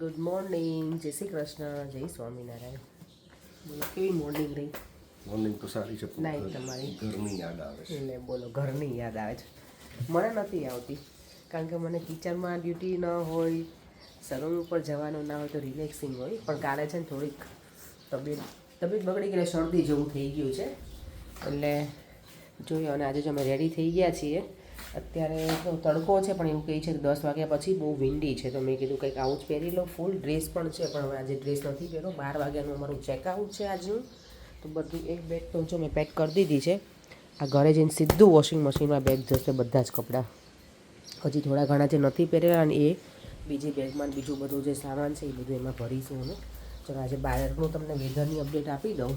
Good morning, જય શ્રી કૃષ્ણ, જય સ્વામિનારાયણ. બોલો કેવી મોર્નિંગ રહી? મોર્નિંગ તો સારી છે. નાઈટ તમારી ઘરની યાદ આવે છે. એટલે બોલો ઘરની યાદ આવે છે. મને નથી આવતી કારણ કે મને કિચનમાં ડ્યુટી ન હોય, સલૂન ઉપર જવાનું ના હોય તો રિલેક્સિંગ હોય. પણ કાલે છે ને થોડીક તબિયત બગડી ગઈ, શરદી જેવું થઈ ગયું છે. એટલે જોઈએ. અને આજે જો અમે રેડી થઈ ગયા છીએ. અત્યારે તો તડકો છે પણ એવું કહે છે કે 10 વાગ્યા પછી બહુ વિન્ડી છે, તો મેં કીધું કંઈક આવું જ પહેરી લો. ફૂલ ડ્રેસ પણ છે પણ હવે આજે ડ્રેસ નથી પહેર્યો. 12 વાગ્યાનું અમારું ચેકઆઉટ છે આજનું. તો બધું એક બેગ તો જો મેં પેક કરી દીધી છે. આ ઘરે જઈને સીધું વોશિંગ મશીનમાં બેગ જશે બધા જ કપડાં. હજી થોડા ઘણા જે નથી પહેરેલા અને એ બીજી બેગમાં બીજું બધું જે સામાન છે એ બધું એમાં ભરીશું અમે. ચલો આજે બહારનું તમને વેધરની અપડેટ આપી દઉં.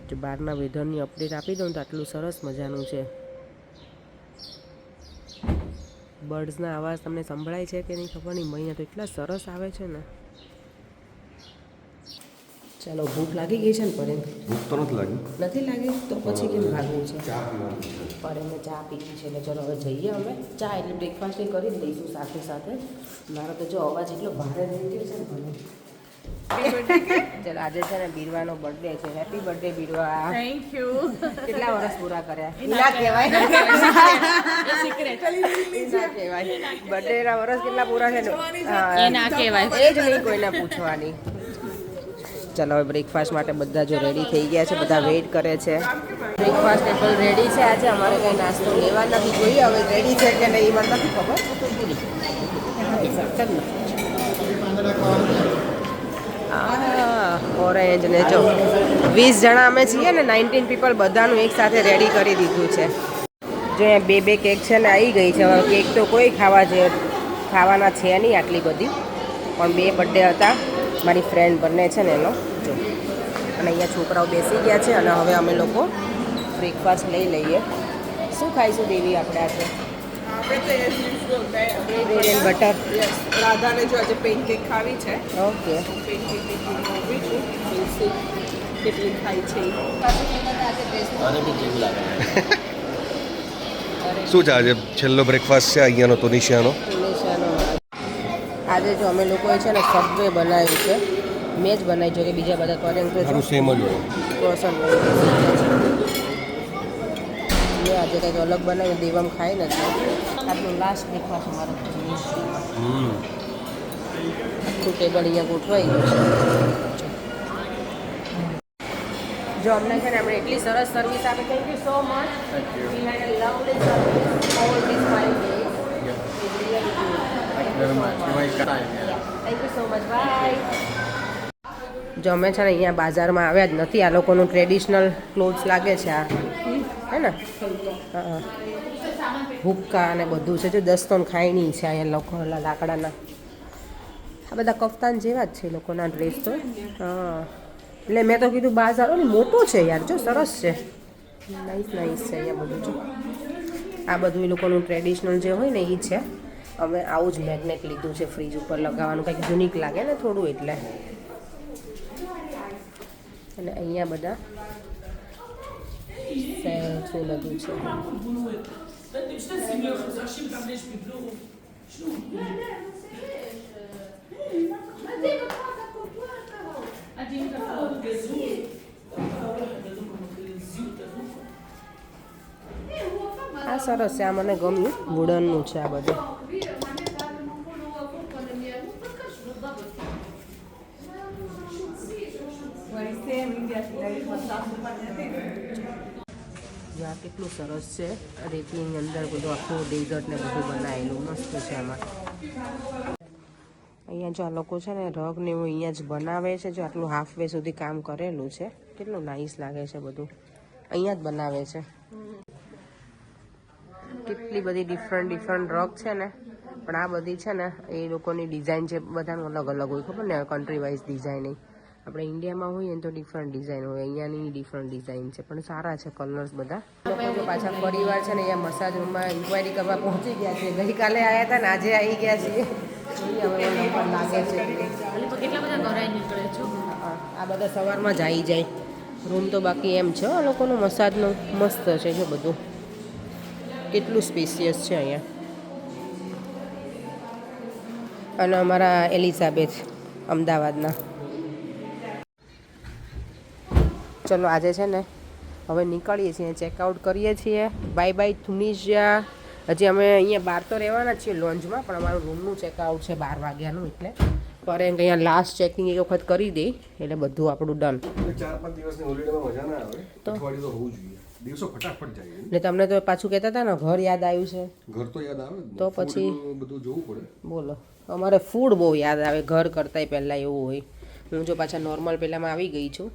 જો બહારના વેધરની અપડેટ આપી દઉં તો આટલું સરસ મજાનું છે. બર્ડ્સના અવાજ તમને સંભળાય છે કે નહીં ખબર નહીં, અહીંયા તો એટલા સરસ આવે છે ને. ચાલો, ભૂખ લાગી ગઈ છે ને પરેમ? ભૂખ તો નથી લાગી. નથી લાગી તો પછી કેમ ભાગવું છે? પરેમને ચા પીવી છે એટલે ચલો હવે જઈએ અમે. ચા એટલે બ્રેકફાસ્ટ કરી જ લઈશું સાથે સાથે. મારો તો જો અવાજ એટલો ભારે થઈ ગયો છે ને મને. ચાલો, આજે છે ને બીરવાનો બર્થડે છે. Happy birthday Birva. Thank you. કેટલા વર્ષ પૂરા કર્યા? ના કહેવાય, બર્થડેના વર્ષ કેટલા પૂરા છે એ ના કહેવાય. એ જ નહીં કોઈને પૂછવાની. ચાલો હવે બ્રેકફાસ્ટ માટે બધા જો રેડી થઈ ગયા છે, બધા વેઇટ કરે છે. બ્રેકફાસ્ટ ટેબલ રેડી છે. આજે અમારે કંઈ નાસ્તો લેવા નથી, જોઈએ હવે રેડી છે કે નહીં, મને નથી ખબર. ઓરેન્જ ને જો 20 જણા અમે છીએ ને, 19 પીપલ, બધાનું એક સાથે રેડી કરી દીધું છે. જો અહીંયા બે કેક છે ને આવી ગઈ છે. હવે કેક તો કોઈ ખાવાના છે નહીં આટલી બધી, પણ 2 બર્થડે હતા મારી ફ્રેન્ડ બંને છે ને એનો. જો અને અહીંયા છોકરાઓ બેસી ગયા છે અને હવે અમે લોકો બ્રેકફાસ્ટ લઈ લઈએ. શું ખાઈશું દેવી આપણે આજે? Bread and butter. રાધાને જો આજે પેનકેક ખાવી છે. ઓકે, કેટલી ખાઈ છે. શું છે આજે છેલ્લો બ્રેકફાસ્ટ છે અહીંયાનો તો નિશાનો. આજે જો અમે લોકોએ છે ને સબવે બનાવ્યું છે. મેં જ બનાવી, જો કે બીજા બધા પરેમ તો મારું સેમ જ હોય. ક્રોસન મેં આજે કંઈક અલગ બનાવ્યું. દેવમ ખાઈ નથી. આજનું લાસ્ટ બ્રેકફાસ્ટ અમારો. આખું ટેબલ અહીંયા ગોઠવાઈ ગયું છે. જો અમને છે ને આપણે એટલી સરસ સર્વિસ આપી. Thank you so much. We had a lovely service all this 5 days. Thank you so much. Bye. જો અમે છે ને અહીંયા બાજારમાં આવ્યા જ નથી. આ લોકોનું ટ્રેડિશનલ ક્લોથ્સ લાગે છે આ, હે ને? હા, હુક્કા અને બધું છે. જો દસ્તોન ખાઈની છે અહીંયા લોકો લાકડાના. આ બધા કફતાન જેવા જ છે લોકોના ડ્રેસ તો. હા, એટલે મેં તો કીધું બાજાર ને મોટું છે યાર, જો સરસ છે. નાઈસ છે અહીંયા બધું. જો આ બધું એ લોકોનું ટ્રેડિશનલ જે હોય ને એ છે. અમે આવું જ મેગ્નેટ લીધું છે ફ્રીજ ઉપર લગાવવાનું, કંઈક યુનિક લાગે ને થોડું એટલે. અને અહીંયા બધા શું લગ્યું છે. આ સરસ છે, આ મને ગમ્યું. વુડનનું છે આ બધું. આ કેટલું સરસ છે. રેતીની અંદર બધું આખું ડેઝર્ટ ને બધું બનાવેલું મસ્ત છે આમાં. અહીંયા જો આ લોકો છે ને રગ ને એવું અહીંયા જ બનાવે છે. જો આટલું હાફ વે સુધી કામ કરેલું છે. કેટલું નાઈસ લાગે છે બધું. અહીંયા જ બનાવે છે. કેટલી બધી ડિફરન્ટ રગ છે ને, પણ આ બધી છે ને એ લોકોની ડિઝાઇન છે બધાનું અલગ અલગ હોય. ખબર ને, કન્ટ્રી વાઇઝ ડિઝાઇનિંગ. આપણે ઇન્ડિયામાં હોઈએ ને તો ડિફરન્ટ ડિઝાઇન હોય, અહીંયાની ડિફરન્ટ ડિઝાઇન છે, પણ સારા છે કલર્સ બધા. લોકો જો પાછા પરિવાર છે ને અહીંયા મસાજ રૂમમાં ઇન્ક્વાયરી કરવા પહોંચી ગયા છે. ગઈકાલે આવ્યા હતા ને આજે આવી ગયા છીએ. હવે નંબર લાગે છે. કેટલા બધા ઘરે નીકળે છો. આ બધા સવારમાં જ આવી જાય. રૂમ તો બાકી એમ છે આ લોકોનું મસાજનું મસ્ત છે. જો બધું કેટલું સ્પેશિયસ છે અહીંયા. અને અમારા એલિઝાબેથ અમદાવાદના. ચલો આજે છે ને હવે નીકળીએ છીએ, ચેકઆઉટ કરીએ છીએ. Bye bye Tunisia. હજી અમે અહીંયા બહાર તો રહેવાના છીએ લોન્જમાં, પણ અમારું રૂમનું ચેકઆઉટ છે 12 વાગ્યાનું, એટલે પર અહીંયા લાસ્ટ ચેકિંગ એક વખત કરી દઈ એટલે બધું આપણું ડન. 4-5 દિવસની હોલિડેમાં મજા ના આવે, અઠવાડિયું તો હોવું જોઈએ. દિવસો ફટાફટ જાય. ને તમને તો પાછું કહેતા હતા ને ઘર યાદ આવ્યું છે. ઘર તો યાદ આવે તો પછી બધું જોવું પડે. બોલો, અમારે ફૂડ બહુ યાદ આવે ઘર કરતાંય પહેલાં એવું હોય. હું જો પાછા નોર્મલ પહેલાંમાં આવી ગઈ છું.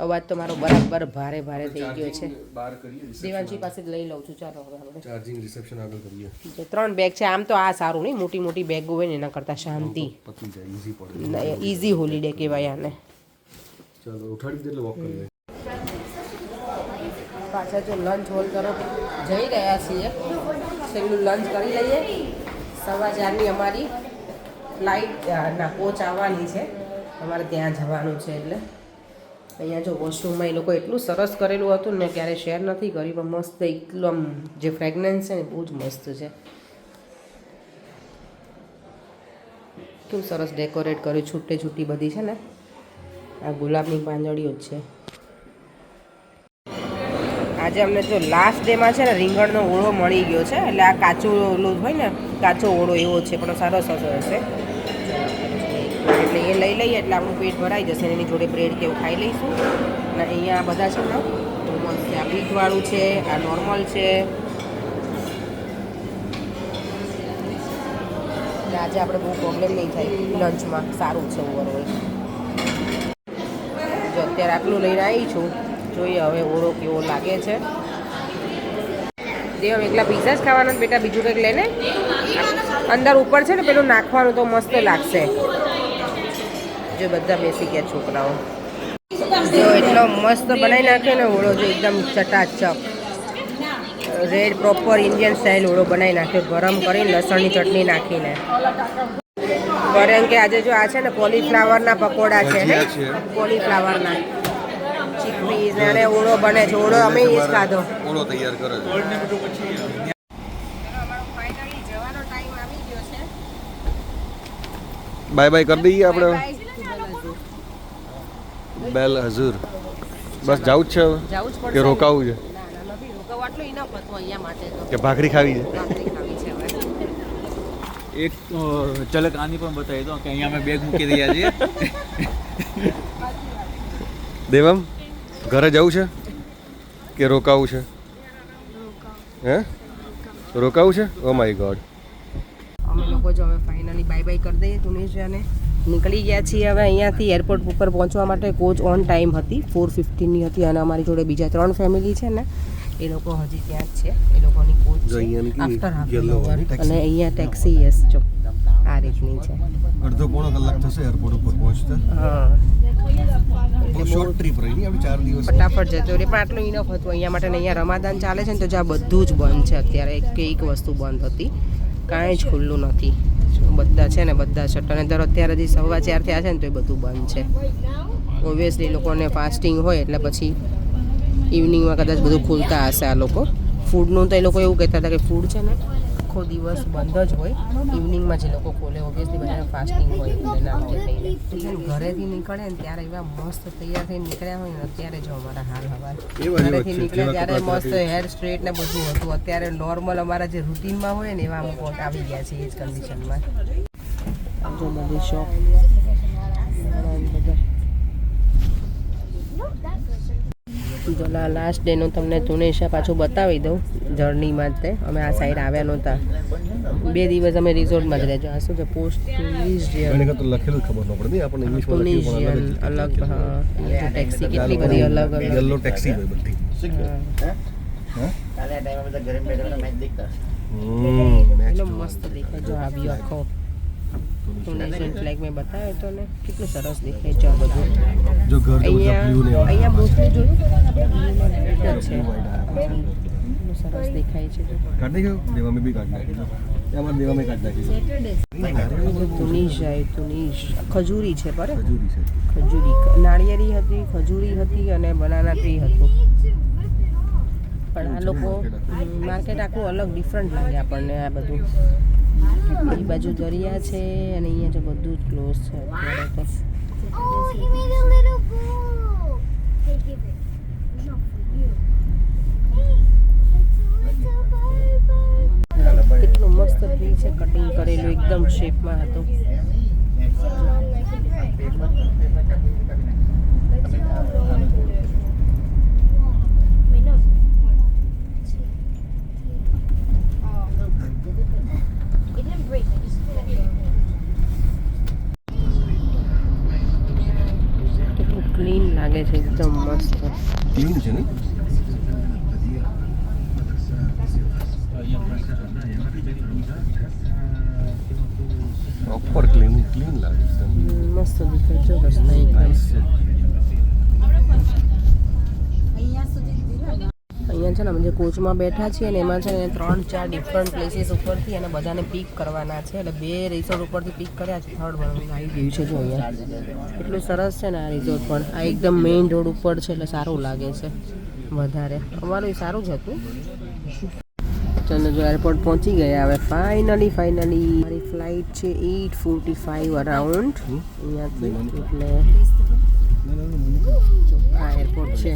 અવાજ તો મારો બરાબર ભારે ભારે થઈ ગયો છે. બહાર કરીએ, દેવાંશી પાસે જ લઈ લઉં છું. ચાલો હવે આપણે ચાર્જિંગ રિસેપ્શન આગળ કરીએ. જે 3 બેગ છે, આમ તો આ સારું નહીં, મોટી મોટી બેગ હોય ને એના કરતાં શાંતિ. પતી જાય, ઈઝી પડે. ઇઝી હોલિડે કહેવાય આને. ચાલો ઉઠાડી દે એટલે વોક કરીએ. પાછા જો લંચ હોલ તરફ જઈ રહ્યા છીએ. છેલ્લું લંચ કરી લઈએ. 4:15ની અમારી ફ્લાઇટ ના કોચ આવવાની છે, અમારે ત્યાં જવાનું છે. એટલે અહીંયા જો વોશરૂમમાં એ લોકો એટલું સરસ કરેલું હતું ને, ક્યારે શેર નથી કરી, પણ મસ્ત એટલું આમ જે ફ્રેગ્રન્સ છે ને બહુ જ મસ્ત છે. કેવું સરસ ડેકોરેટ કર્યું, છૂટે છૂટી બધી છે ને. આ ગુલાબની પાંજળીઓ જ છે. આજે અમને જો લાસ્ટ ડેમાં છે ને રીંગણનો ઓળો મળી ગયો છે, એટલે આ કાચો ઓલો હોય ને, કાચો ઓળો એવો છે, પણ સરસ હશે. એટલે એ લઈ લઈએ એટલે આપણું પેટ ભરાઈ જશે. એની જોડે બ્રેડ કે એવું ખાઈ લઈશું. અને અહીંયા બધા છે ને મસ્ત, આ બીટવાળું છે, આ નોર્મલ છે. એટલે આજે આપણે બહુ પ્રોબ્લેમ નહીં થાય લંચમાં, સારું છે ઓવરઓલ. જો અત્યારે આટલું લઈને આવી છું, જોઈએ હવે ઓળો કેવો લાગે છે. દેવ એકલા પીઝા જ ખાવાના બેટા, બીજું કંઈક લઈને અંદર ઉપર છે ને પેલું નાખવાનું તો મસ્ત લાગશે. જો બધા બેસી ગયા છોકરાઓ. જો એટલો મસ્ત બનાવી નાખ્યો ને ઓળો, જો એકદમ ચટાચક રેડ પ્રોપર ઇન્ડિયન સ્ટાઇલ ઓળો બનાવી નાખ્યો, ગરમ કરીને લસણની ચટણી નાખીને. કારણ કે આજે જો આ છે ને કોલીફ્લાવરના પકોડા છે ને, કોલીફ્લાવરના ચીકપીસ અને ઓળો બને છે. ઓળો અમે જ ખાધો. ઓળો તૈયાર કરે છે. ફાઇનલી જવાનો ટાઈમ આવી ગયો છે. બાય બાય કરી દઈએ આપણે. બેલ હજુર. બસ જવું જ છે હવે જવું જ પડશે કે રોકાવું છે? ના નથી રોકાવું, આટલું ઇનફ હતું અહીંયા માટે તો. કે ભાખરી ખાવી છે? ભાખરી ખાવી છે હવે. એક ચલક આની પણ બતાવી દો કે અહીંયા અમે બેગ મૂકી રહ્યા છીએ. દેવમ, ઘરે જવું છે કે રોકાવું છે? હે રોકાવું છે? Oh my God. અમે લોકો જો હવે ફાઇનલી બાય બાય કરી દઈએ તુનિશિયાને. નીકળી ગયા છીએ હવે અહીંયાથી. એરપોર્ટ ઉપર પહોંચવા માટે કોચ ઓન ટાઈમ હતી, 4:15ની હતી. અને અમારી જોડે બીજા 3 ફેમિલી છે ને, એ લોકો હજી ત્યાં જ છે. એ લોકોની કોચ છે આફ્ટર હાફ એન અવર. અને અહીંયા ટેક્સી યસ જો આ રીતની છે. અડધો પોણો કલાક થશે એરપોર્ટ ઉપર પહોંચતા. હા, બહુ શોર્ટ ટ્રીપ રહી નહીં, આપણે 4 દિવસ ફટાફટ જતો રહે. પણ આટલું ઇનફ હતું અહીંયા માટે. ને અહીંયા રમાદાન ચાલે છે ને, તો જ્યાં બધું જ બંધ છે અત્યારે. એક વસ્તુ બંધ હતી, કાંઈ જ ખુલ્લું નથી. બધા છે ને બધા શટર દર અત્યારે હજી 4:15 થયા છે ને, તો એ બધું બંધ છે. ઓબ્વિયસલી લોકોને ફાસ્ટિંગ હોય એટલે પછી ઇવનિંગમાં કદાચ બધું ખુલતા હશે આ લોકો. ફૂડનું તો એ લોકો એવું કહેતા હતા કે ફૂડ છે ને આખો દિવસ બંધ જ હોય, ઇવનિંગમાં જે લોકો ખોલે. ઓબ્વિયસલી બધાને ફાસ્ટિંગ હોય એટલે ના થઈને ઘરેથી નીકળે ને ત્યારે એવા મસ્ત તૈયાર થઈને નીકળ્યા હોય ને. અત્યારે જો અમારા હાલ હવા ઘરેથી નીકળ્યા ત્યારે મસ્ત હેર સ્ટ્રેટ ને બધું હતું. અત્યારે નોર્મલ અમારા જે રૂટીનમાં હોય ને એવા અમુક આવી ગયા છે એ જ કન્ડિશનમાં. જો બધી શોપ લાસ્ટ ડેનું તમને તુનિશિયા પાછું બતાવી દઉં. જર્નીમાં જ તે અમે આ સાઈડ આવ્યા નહોતા. 2 દિવસ અમે રિઝોર્ટમાં જ રહેજો. આ શું છે? પોસ્ટ તુનિશિયન. તો લખેલું ખબર ન પડે, આપણને ઇંગ્લિશમાં તુનિશિયન અલગ. હા, અહીંયા ટેક્સી કેટલી બધી અલગ અલગ. યલો ટેક્સી હોય બધી. એટલો મસ્ત દેખાય. જો આ વ્યૂ આખો તુનિશિયન ફ્લેગ મેં બતાવ્યો તો ને, કેટલું સરસ દેખાય છે આ બધું. જો ઘર અહીંયા મોસ્ટલી જોયું છે, કેટલું સરસ દેખાય છે. કાઢી ગયો દેવામાં બી કાઢ નાખી. એમાં દેવામાં કાઢ નાખી. તુનિશ ખજૂરી છે પર ખજૂરી છે. ખજૂરી નાળિયેરી હતી, ખજૂરી હતી અને બનાના ટ્રી હતું. પણ આ લોકો માર્કેટ આખું અલગ ડિફરન્ટ લાગે આપણને આ બધું. એ બાજુ દરિયા છે અને અહીંયા જો બધું જ ક્લોઝ છે અત્યારે તો. Oh, he made a little bowl. Hey, give it. It's not for you. Hey, it's a little bird. કેટલું મસ્ત ટ્રી છે, કટિંગ કરેલું એકદમ શેપમાં હતું. So long like a brick. Let's go long like a brick. Wait, no. 1, 2, 3. Oh. It didn't break. I just let it go. કેટલું clean લાગે છે, એકદમ મસ્ત. ક્લીન છે ને? પ્રોપર ક્લીન લાગે છે. મસ્ત દેખાય છે રસ્તા એકદમ. નાઈસ છે. અહીંયા છે ને અમે જે કોચમાં બેઠા છીએ ને એમાં છે ને 3-4 ડિફરન્ટ પ્લેસીસ ઉપરથી અને બધાને પિક કરવાના છે. એટલે 2 રિસોર્ટ ઉપરથી પિક કર્યા છે. થર્ડ વન આવી ગયું છે જો અહીંયા. એટલું સરસ છે ને આ રિસોર્ટ પણ. આ એકદમ મેઇન રોડ ઉપર છે એટલે સારું લાગે છે વધારે. અમારું સારું જ હતું. ચલો જો એરપોર્ટ પહોંચી ગયા હવે ફાઇનલી. મારી ફ્લાઇટ છે 8:45 અરાઉન્ડ અહીંયાથી. એટલે જો આ એરપોર્ટ છે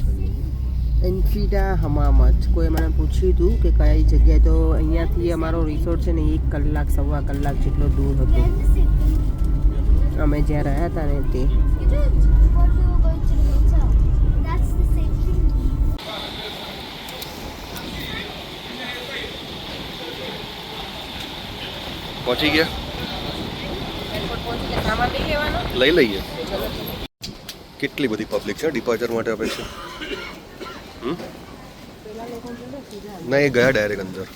ઇન્ફિટા હમામત. કોઈ મને પૂછ્યું હતું કે કઈ જગ્યાએ, તો અહીંયાથી અમારો રિસોર્ટ છે ને 1 કલાક 1.25 કલાક જેટલો દૂર હતો અમે જ્યાં રહ્યા હતા ને તે. You did. What we were going to the hotel. That's the same thing. પહોંચી ગયા, એરપોર્ટ પહોંચીને સામાન લઈ લેવાનો. લઈ લઈએ. કેટલી બધી પબ્લિક છે ડિપાર્ચર માટે આપે છે. ના એ ગયા ડાયરેક્ટ અંદર.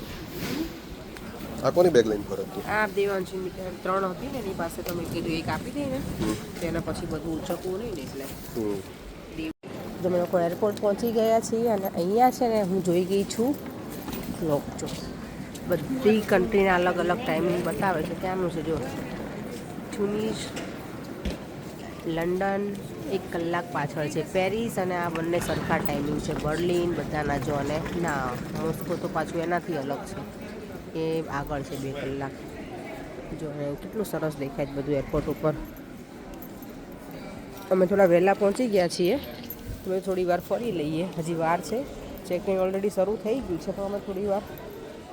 આ કોની બેગ લઈને ફરક હતું? આ દેવાંશીની 3 હતી ને એની પાસે તો મેં કીધું એક આપી દઈ ને તેના પછી બધું ઉચકવું નહીં ને એટલે. તમે લોકો એરપોર્ટ પહોંચી ગયા છીએ અને અહીંયા છે ને હું જોઈ ગઈ છું ક્લોક. જો બધી કન્ટ્રીના અલગ અલગ ટાઈમિંગ બતાવે છે. ક્યાંનું છે જો ટ્યુનિસ, લંડન 1 કલાક પાછળ છે. પેરિસ અને આ બંને સરખા ટાઈમિંગ છે. બર્લિન બધાના જો. અને ના મોસ્કો તો પાછું એનાથી અલગ છે, એ આગળ છે 2 કલાક. જો કેટલું સરસ દેખાય છે બધું એરપોર્ટ ઉપર. અમે થોડા વહેલા પહોંચી ગયા છીએ. અમે થોડી વાર ફરી લઈએ, હજી વાર છે. ચેકિંગ ઓલરેડી શરૂ થઈ ગયું છે પણ અમે થોડી વાર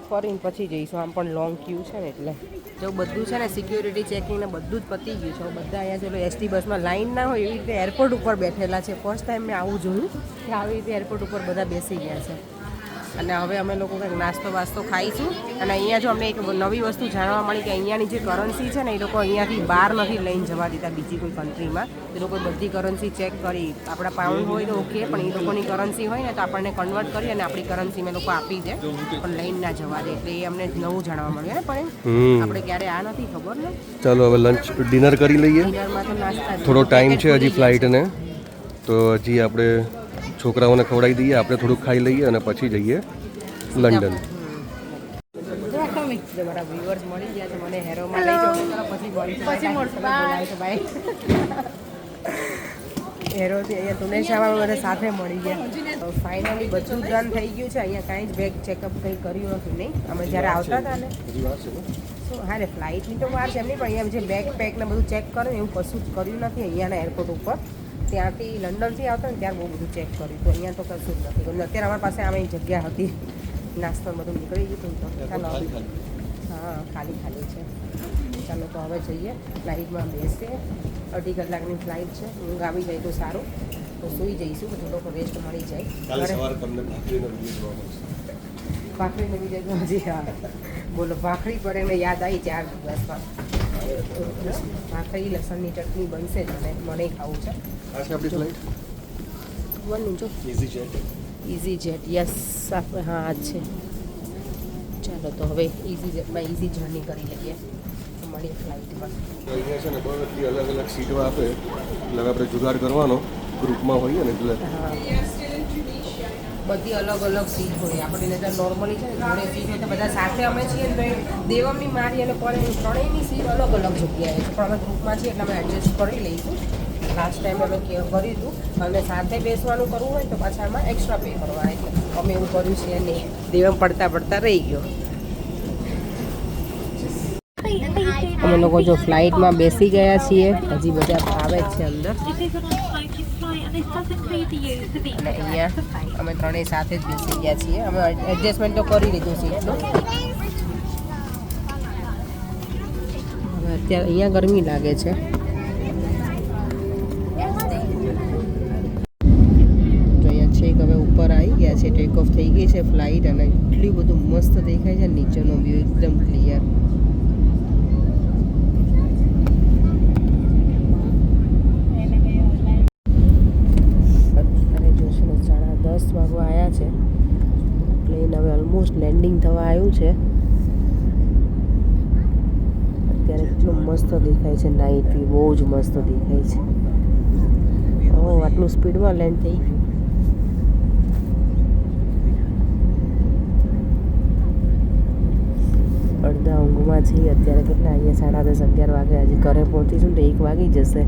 ફરીને પછી જઈશું. આમ પણ લોંગ ક્યુ છે ને એટલે જો બધું છે ને સિક્યોરિટી ચેકિંગ ને બધું જ પતી ગયું છે. બધા અહીંયા ચલો એસટી બસમાં લાઈન ના હોય એવી રીતે એરપોર્ટ ઉપર બેઠેલા છે. ફર્સ્ટ ટાઈમ મેં આવું જોયું કે આવી રીતે એરપોર્ટ ઉપર બધા બેસી ગયા છે. અને હવે અમે લોકો કંઈક નાસ્તો વાસ્તો ખાઈશું. અને અહીંયા જો અમને એક નવી વસ્તુ જાણવા મળી કે અહીંયાની જે કરન્સી છે ને એ લોકો અહીંયાથી બહાર નથી લઈને જવા દીધા બીજી કોઈ કન્ટ્રીમાં. એ લોકો બધી કરન્સી ચેક કરી. આપણા પાઉન્ડ હોય તો ઓકે, પણ એ લોકોની કરન્સી હોય ને તો આપણને કન્વર્ટ કરી અને આપણી કરન્સી મેં લોકો આપી દે, પણ લઈને ના જવા દે. એટલે એ અમને નવું જાણવા મળ્યું ને. પણ આપણે ક્યારે આ નથી ખબર ને. ચાલો હવે લંચ ડિનર કરી લઈએ. ડિનરમાં તો નાસ્તા થોડો ટાઈમ છે હજી ફ્લાઇટને, તો હજી આપણે છોકરાઓને ખવડાવી દઈએ, આપણે થોડુંક ખાઈ લઈએ અને પછી જઈએ લંડન. જો મારા વ્યુઅર્સ મળી ગયા છે, મને હેરોમાં લઈ જાઓ પછી બાય. હેરોથી અહીંયા તુનેશામાં બધા સાથે મળી ગયા. ફાઇનલી બધું ડન થઈ ગયું છે. અહીંયા કાંઈ જ બેગ ચેકઅપ કંઈ કર્યું નથી નહીં. અમે જ્યારે આવતા હતા ને હા ને ફ્લાઇટની તો વાર છે એમની, પણ અહીંયા જે બેગ પેક ને બધું ચેક કરે એવું કશું જ કર્યું નથી અહીંયાના એરપોર્ટ ઉપર. ત્યાંથી લંડનથી આવતા ને ત્યારે બહુ બધું ચેક કર્યું હતું. અહીંયા તો કશું જ નથી કર્યું. અત્યારે અમારી પાસે આમાં જગ્યા હતી, નાસ્તો બધું નીકળી ગયું તો ચાલો. હા ખાલી છે. ચાલો તો હવે જઈએ ફ્લાઇટમાં બેસીએ. 2.5 કલાકની ફ્લાઇટ છે. ઊંઘ આવી જાય તો સારું, તો સૂઈ જઈશું તો થોડોક રેસ્ટ મળી જાય. ભાખરીને બી જાય તો હજી હા બોલો ભાખરી પર એને યાદ આવી 4 દિવસમાં. ભાખરી લસણની ચટણી બનશે જ મને ખાવું છે. આ છે આપણી ફ્લાઇટ વન જો ઇઝી જેટ. યસ હા આ જ છે. ચાલો તો હવે ઇઝી જેટમાં ઇઝી જર્ની કરી લઈએ. મળીએ ફ્લાઇટમાં. અહીંયા છે ને બધી અલગ અલગ સીટો આપે, એટલે આપણે જુગાડ કરવાનો ગ્રુપમાં હોઈએ ને એટલે. બધી અલગ અલગ સીટ હોય. આપણે નજર નોર્મલી છે ને જોડે સીટ હોય તો બધા સાથે અમે છીએ ને તો એ દેવમની મારી અને પણ ત્રણેયની સીટ અલગ અલગ જગ્યાએ છે. પણ અમે ગ્રુપમાં છીએ એટલે અમે એડજસ્ટ કરી લઈશું. લાસ્ટ ટાઈમ અમે કર્યું હતું. અને સાથે બેસવાનું કરવું હોય તો પાછા એમાં એક્સ્ટ્રા પે કરવા. એટલે અમે એવું કર્યું છે નહીં. દેવમ પડતા રહી ગયો. અમે લોકો જો ફ્લાઇટમાં બેસી ગયા છીએ, હજી બધા આવે જ છે અંદર. અને અહીંયા અમે ત્રણેય સાથે જ બેસી ગયા છીએ. અમે એડજસ્ટમેન્ટ તો કરી લીધું સીટનું. હવે અત્યારે અહીંયા ગરમી લાગે છે. તો અહીંયા છેક હવે ઉપર આવી ગયા છે, ટેક ઓફ થઈ ગઈ છે ફ્લાઇટ અને એટલું બધું મસ્ત દેખાય છે નીચેનો વ્યૂ એકદમ ક્લિયર. વાગવા આવ્યા છે. પ્લેન હવે ઓલમોસ્ટ લેન્ડિંગ થવા આવ્યું છે. અત્યારે કેટલું મસ્ત દેખાય છે નાઇટ વ્યૂ, બહુ જ મસ્ત દેખાય છે. આટલું સ્પીડમાં લેન્ડ થઈ ગયું. અડધા ઊંઘમાં છીએ અત્યારે. કેટલા અહીંયા 10:30 11 વાગે. હજી ઘરે પહોંચીશું તો 1 વાગી જશે.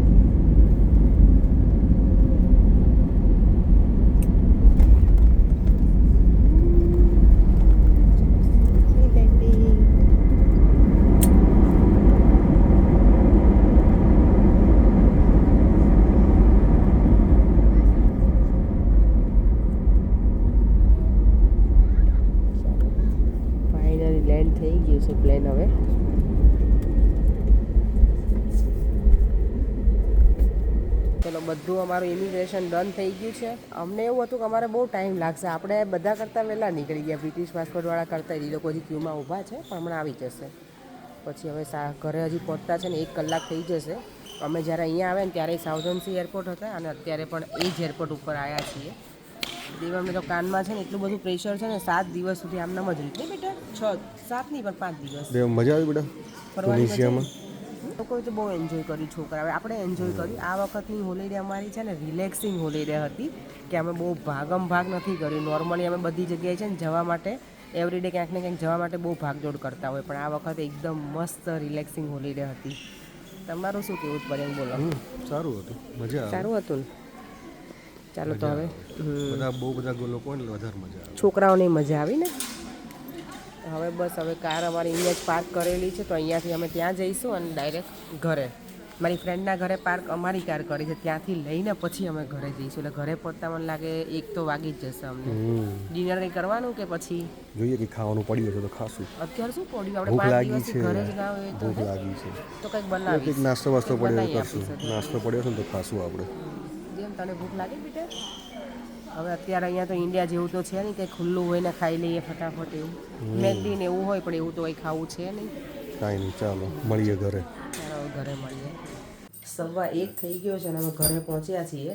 લેન્ડ થઈ ગયું છે પ્લેન હવે. ચલો બધું અમારું ઇમિગ્રેશન ડન થઈ ગયું છે. અમને એવું હતું કે અમારે બહુ ટાઈમ લાગશે, આપણે બધા કરતાં વહેલા નીકળી ગયા. બ્રિટિશ પાસપોર્ટવાળા કરતાં એ લોકો હજી ક્યુમાં ઊભા છે, પણ હમણાં આવી જશે. પછી હવે ઘરે હજી પહોંચતા છે ને 1 કલાક થઈ જશે. અમે જ્યારે અહીંયા આવ્યા ને ત્યારે સાઉથન્સી એરપોર્ટ હતા અને અત્યારે પણ એ જ એરપોર્ટ ઉપર આવ્યા છીએ. દેવામને તો કાનમાં છે ને એટલું બધું પ્રેશર છે ને 7 દિવસ સુધી આમનામ જ રહ્યું. નહીં બેટા, 7 નહીં પણ 5 દિવસ. મજા આવી બેટા ફરવાની લોકોએ તો બહુ એન્જોય કર્યું છોકરાઓએ, આપણે એન્જોય કર્યું. આ વખતની હોલિડે અમારી છે ને રિલેક્સિંગ હોલિડે હતી કે અમે બહુ ભાગમ ભાગ નથી કર્યું. નોર્મલી અમે બધી જગ્યાએ છે ને જવા માટે એવરીડે ક્યાંક ને ક્યાંક જવા માટે બહુ ભાગદોડ કરતા હોય, પણ આ વખતે એકદમ મસ્ત રિલેક્સિંગ હોલિડે હતી. તમારું શું કહેવું પડે બોલો? સારું હતું, મજા સારું હતું ને. ચાલો તો હવે બહુ બધા લોકો ને વધારે મજા આવે. છોકરાઓને મજા આવી ને. હવે બસ હવે કાર અમારી અહીંયા જ પાર્ક કરેલી છે, તો અહીંયાથી અમે ત્યાં જઈશું અને ડાયરેક્ટ ઘરે. મારી ફ્રેન્ડના ઘરે પાર્ક અમારી કાર કરી છે, ત્યાંથી લઈને પછી અમે ઘરે જઈશું. એટલે ઘરે પહોંચતા મને લાગે 1 તો વાગી જ જશે અમને. ડિનર કંઈ કરવાનું કે પછી જોઈએ કે ખાવાનું પડ્યું છે તો ખાશું. અત્યારે શું પડ્યું? આપણે 5 દિવસથી ઘરે જ ના હોય ભૂખ લાગી છે તો કંઈક બનાવીશું. નાસ્તો વાસ્તો પડ્યો કરશું. નાસ્તો પડ્યો છે ને તો ખાશું આપણે. જેમ તને ભૂખ લાગે બેટા? હવે અત્યારે અહીંયા તો ઇન્ડિયા જેવું તો છે નહીં, કંઈ ખુલ્લું હોય ને ખાઈ લઈએ ફટાફટ એવું. મેગડી ને એવું હોય પણ એવું તો કંઈ ખાવું છે નહીં. કાંઈ નહીં, ચાલો મળીએ ઘરે. ચાલો ઘરે મળીએ. 1:15 થઈ ગયો છે અને અમે ઘરે પહોંચ્યા છીએ.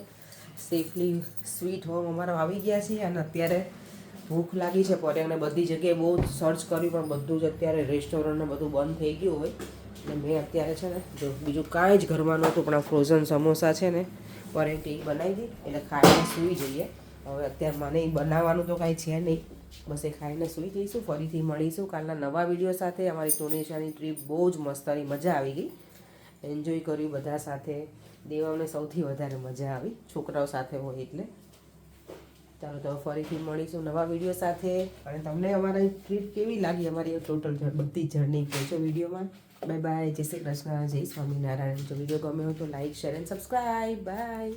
સેફલી સ્વીટ હોમ અમારો આવી ગયા છીએ અને અત્યારે ભૂખ લાગી છે. પર્યાંગને બધી જગ્યાએ બહુ સર્ચ કર્યું પણ બધું જ અત્યારે રેસ્ટોરન્ટ ને બધું બંધ થઈ ગયું હોય. એટલે મેં અત્યારે છે ને જો બીજું કાંઈ જ ઘરમાં નહોતું, પણ આ ફ્રોઝન સમોસા છે ને પરેન્ટ એ બનાવી દી એટલે ખાઈને સૂઈ જઈએ. હવે અત્યારે મને બનાવવાનું તો કાંઈ છે નહીં, બસ એ ખાઈને સૂઈ જઈશું. ફરીથી મળીશું કાલના નવા વિડીયો સાથે. અમારી ટુનિશિયાની ટ્રીપ બહુ જ મસ્ત રહી, મજા આવી ગઈ, એન્જોય કર્યું બધા સાથે. દેવામને સૌથી વધારે મજા આવી, છોકરાઓ સાથે હોય એટલે. ચાલો તો ફરીથી મળીશું નવા વિડીયો સાથે. અને તમને અમારી ટ્રીપ કેવી લાગી, અમારી ટોટલ બધી જર્ની કહેજો વિડીયોમાં. બાય બાય, જય શ્રી કૃષ્ણ, જય સ્વામિનારાયણ. જો વિડીયો ગમે હોય તો like, share and subscribe. By.